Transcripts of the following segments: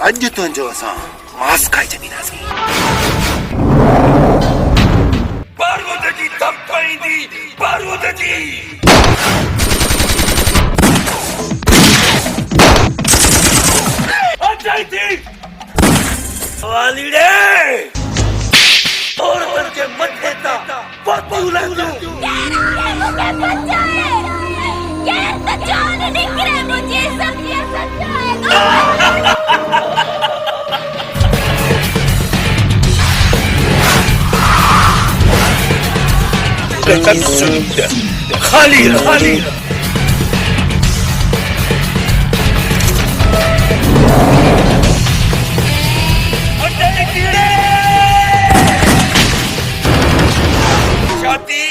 अज तुझो असा मांस खाई छॾींदासीं। पर्वत जी धपईंदी पर्वत जी अचाई थी वालीड़े और के मथे ता पतू लगो मुझे बचाए ये तो जान निकले मुझे सब ये सच्चाएगा। खाली खाली शादी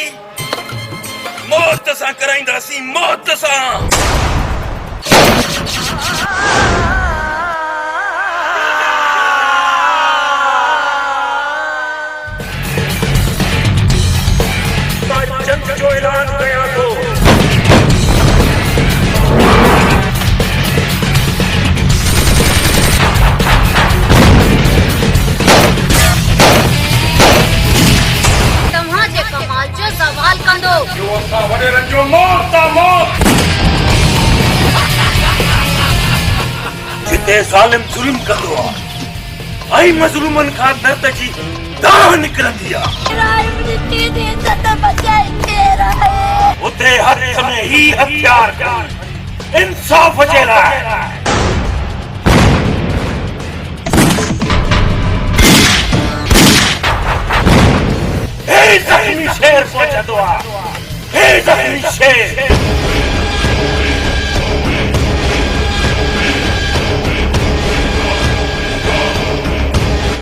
मौत सां कराईंदासीं मौत सां। जंग जो ऐलान कया थो। तव्हांजे कमाल जो सवाल कंदो जो असां वॾेरनि जो मौत आहे मौत। जिते ज़ालिम ज़ुल्म कंदो आहे ऐं मज़लूमनि खां दर्द जी दाह निकिरंदी आहे उते हथ में ही हथियार इंसाफ़ जे लाइ। हे ज़ख़्मी शेर पहुचंदो आहे हे ज़ख़्मी शेर।